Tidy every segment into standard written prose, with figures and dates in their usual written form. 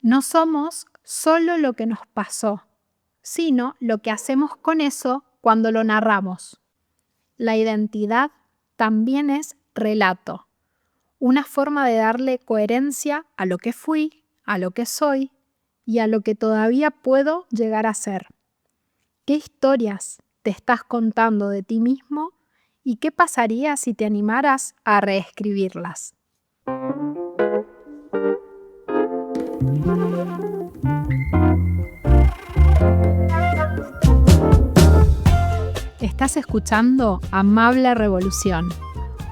No somos solo lo que nos pasó, sino lo que hacemos con eso cuando lo narramos. La identidad también es relato, una forma de darle coherencia a lo que fui, a lo que soy y a lo que todavía puedo llegar a ser. ¿Qué historias te estás contando de ti mismo y qué pasaría si te animaras a reescribirlas? Estás escuchando Amable Revolución,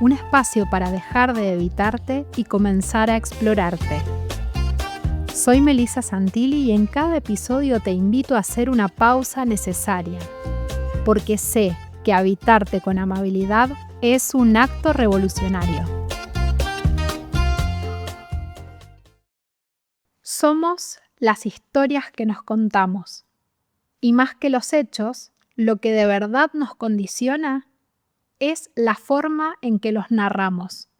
un espacio para dejar de evitarte y comenzar a explorarte. Soy Melissa Santilli y en cada episodio te invito a hacer una pausa necesaria, porque sé que habitarte con amabilidad es un acto revolucionario. Somos las historias que nos contamos, y más que los hechos, lo que de verdad nos condiciona es la forma en que los narramos.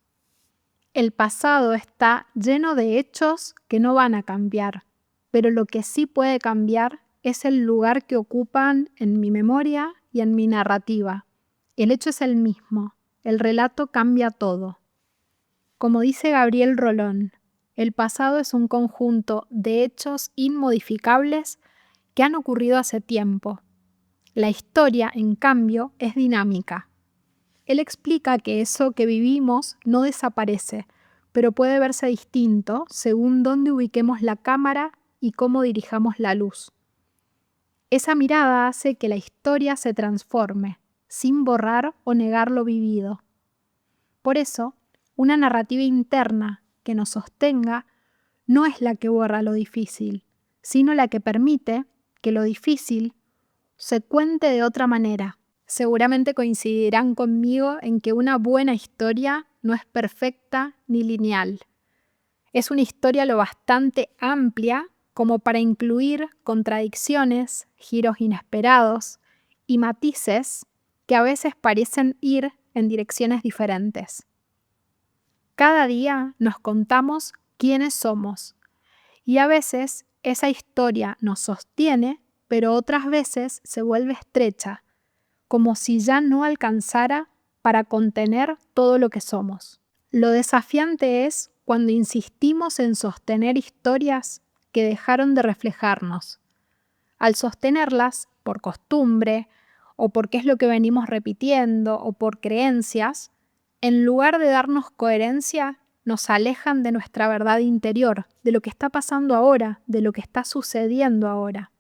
El pasado está lleno de hechos que no van a cambiar, pero lo que sí puede cambiar es el lugar que ocupan en mi memoria y en mi narrativa. El hecho es el mismo, el relato cambia todo. Como dice Gabriel Rolón, el pasado es un conjunto de hechos inmodificables que han ocurrido hace tiempo. La historia, en cambio, es dinámica. Él explica que eso que vivimos no desaparece, pero puede verse distinto según dónde ubiquemos la cámara y cómo dirijamos la luz. Esa mirada hace que la historia se transforme, sin borrar o negar lo vivido. Por eso, una narrativa interna que nos sostenga no es la que borra lo difícil, sino la que permite que lo difícil se cuente de otra manera. Seguramente coincidirán conmigo en que una buena historia no es perfecta ni lineal. Es una historia lo bastante amplia como para incluir contradicciones, giros inesperados y matices que a veces parecen ir en direcciones diferentes. Cada día nos contamos quiénes somos y a veces esa historia nos sostiene, pero otras veces se vuelve estrecha, como si ya no alcanzara para contener todo lo que somos. Lo desafiante es cuando insistimos en sostener historias que dejaron de reflejarnos. Al sostenerlas por costumbre, o porque es lo que venimos repitiendo, o por creencias, en lugar de darnos coherencia, nos alejan de nuestra verdad interior, de lo que está pasando ahora, de lo que está sucediendo ahora.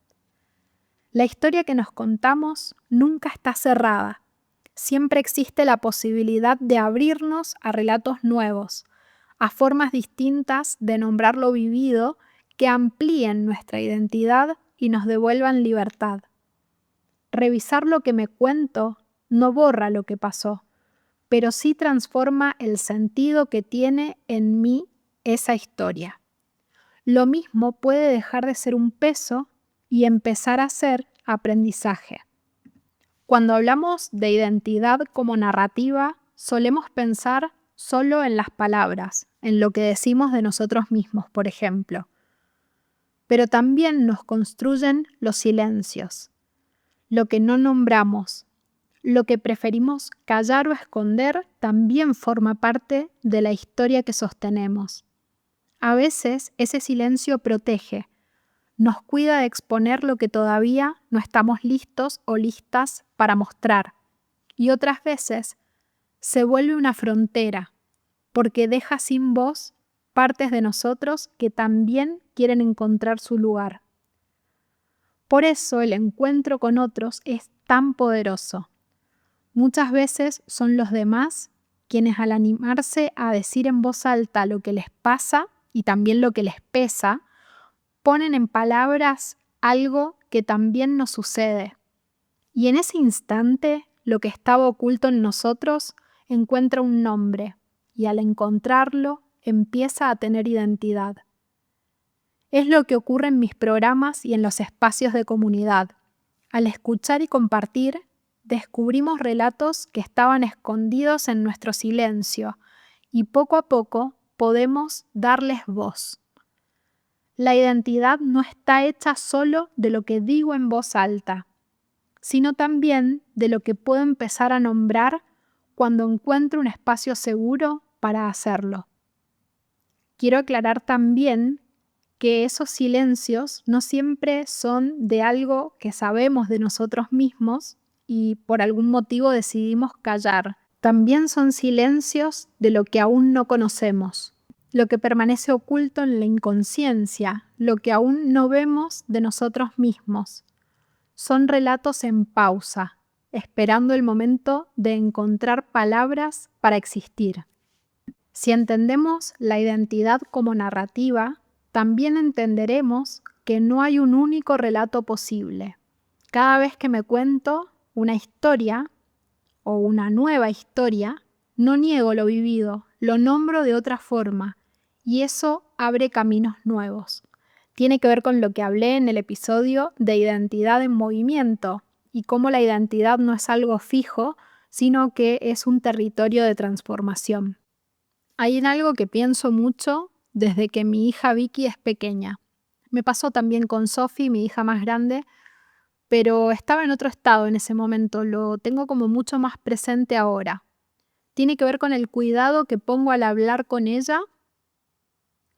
La historia que nos contamos nunca está cerrada. Siempre existe la posibilidad de abrirnos a relatos nuevos, a formas distintas de nombrar lo vivido que amplíen nuestra identidad y nos devuelvan libertad. Revisar lo que me cuento no borra lo que pasó, pero sí transforma el sentido que tiene en mí esa historia. Lo mismo puede dejar de ser un peso y empezar a ser aprendizaje. Cuando hablamos de identidad como narrativa, solemos pensar solo en las palabras, en lo que decimos de nosotros mismos, por ejemplo. Pero también nos construyen los silencios, lo que no nombramos, lo que preferimos callar o esconder también forma parte de la historia que sostenemos. A veces ese silencio protege, nos cuida de exponer lo que todavía no estamos listos o listas para mostrar. Y otras veces se vuelve una frontera, porque deja sin voz partes de nosotros que también quieren encontrar su lugar. Por eso el encuentro con otros es tan poderoso. Muchas veces son los demás quienes al animarse a decir en voz alta lo que les pasa y también lo que les pesa, ponen en palabras algo que también nos sucede. Y en ese instante, lo que estaba oculto en nosotros encuentra un nombre, y al encontrarlo, empieza a tener identidad. Es lo que ocurre en mis programas y en los espacios de comunidad. Al escuchar y compartir, descubrimos relatos que estaban escondidos en nuestro silencio, y poco a poco podemos darles voz. La identidad no está hecha solo de lo que digo en voz alta, sino también de lo que puedo empezar a nombrar cuando encuentro un espacio seguro para hacerlo. Quiero aclarar también que esos silencios no siempre son de algo que sabemos de nosotros mismos y por algún motivo decidimos callar. También son silencios de lo que aún no conocemos, lo que permanece oculto en la inconsciencia, lo que aún no vemos de nosotros mismos. Son relatos en pausa, esperando el momento de encontrar palabras para existir. Si entendemos la identidad como narrativa, también entenderemos que no hay un único relato posible. Cada vez que me cuento una historia o una nueva historia, no niego lo vivido, lo nombro de otra forma y eso abre caminos nuevos. Tiene que ver con lo que hablé en el episodio de identidad en movimiento y cómo la identidad no es algo fijo, sino que es un territorio de transformación. Hay en algo que pienso mucho desde que mi hija Vicky es pequeña. Me pasó también con Sophie, mi hija más grande, pero estaba en otro estado en ese momento, lo tengo como mucho más presente ahora. Tiene que ver con el cuidado que pongo al hablar con ella,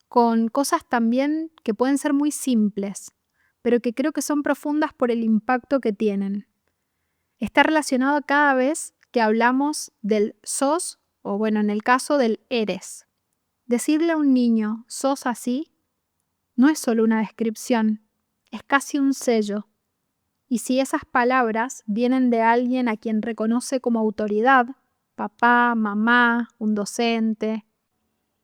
con cosas también que pueden ser muy simples, pero que creo que son profundas por el impacto que tienen. Está relacionado cada vez que hablamos del sos, o bueno, en el caso del eres. Decirle a un niño, sos así, no es solo una descripción, es casi un sello. Y si esas palabras vienen de alguien a quien reconoce como autoridad, papá, mamá, un docente,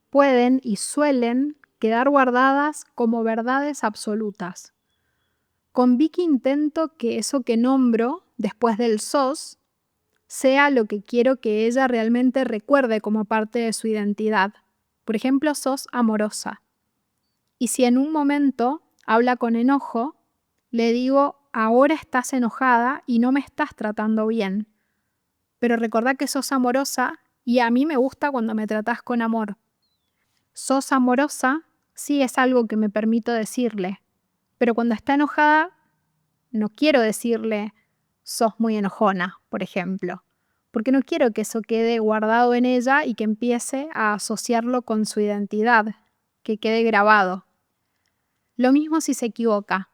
pueden y suelen quedar guardadas como verdades absolutas. Con Vicky intento que eso que nombro después del sos sea lo que quiero que ella realmente recuerde como parte de su identidad. Por ejemplo, sos amorosa. Y si en un momento habla con enojo, le digo, ahora estás enojada y no me estás tratando bien. Pero recordá que sos amorosa y a mí me gusta cuando me tratás con amor. Sos amorosa sí es algo que me permito decirle, pero cuando está enojada no quiero decirle, sos muy enojona, por ejemplo, porque no quiero que eso quede guardado en ella y que empiece a asociarlo con su identidad, que quede grabado. Lo mismo si se equivoca.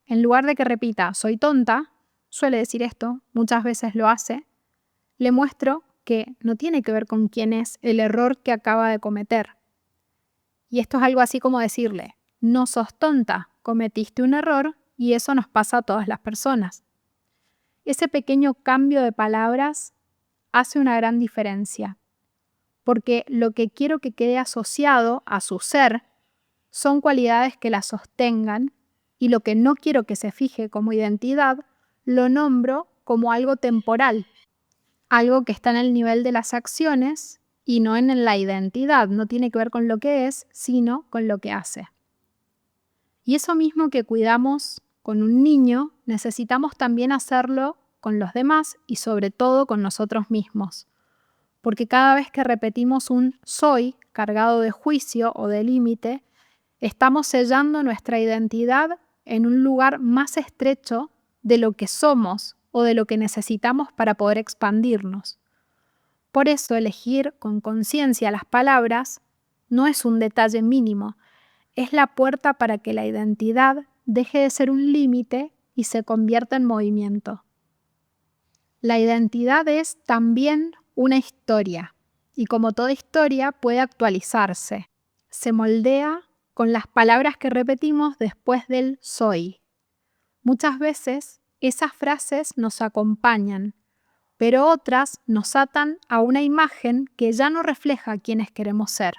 En lugar de que repita, soy tonta, suele decir esto, muchas veces lo hace, le muestro que no tiene que ver con quién es el error que acaba de cometer. Y esto es algo así como decirle, no sos tonta, cometiste un error y eso nos pasa a todas las personas. Ese pequeño cambio de palabras hace una gran diferencia, porque lo que quiero que quede asociado a su ser son cualidades que la sostengan y lo que no quiero que se fije como identidad lo nombro como algo temporal, algo que está en el nivel de las acciones y no en la identidad, no tiene que ver con lo que es, sino con lo que hace. Y eso mismo que cuidamos con un niño, necesitamos también hacerlo con los demás y sobre todo con nosotros mismos. Porque cada vez que repetimos un soy cargado de juicio o de límite, estamos sellando nuestra identidad en un lugar más estrecho de lo que somos o de lo que necesitamos para poder expandirnos. Por eso elegir con conciencia las palabras no es un detalle mínimo, es la puerta para que la identidad deje de ser un límite y se convierta en movimiento. La identidad es también una historia y como toda historia puede actualizarse. Se moldea con las palabras que repetimos después del soy. Muchas veces esas frases nos acompañan, pero otras nos atan a una imagen que ya no refleja quiénes queremos ser.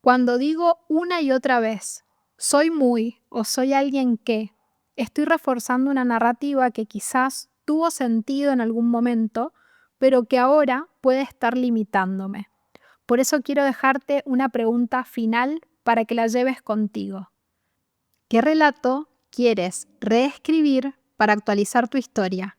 Cuando digo una y otra vez, soy muy o soy alguien que, estoy reforzando una narrativa que quizás tuvo sentido en algún momento, pero que ahora puede estar limitándome. Por eso quiero dejarte una pregunta final para que la lleves contigo. ¿Qué relato quieres reescribir para actualizar tu historia?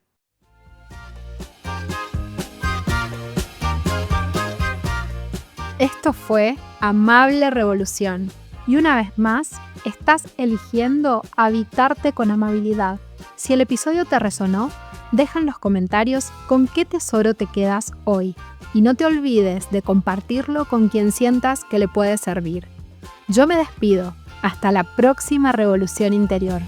Esto fue Amable Revolución Y una vez más, estás eligiendo habitarte con amabilidad. Si el episodio te resonó, deja en los comentarios con qué tesoro te quedas hoy. Y no te olvides de compartirlo con quien sientas que le puede servir. Yo me despido. Hasta la próxima revolución interior.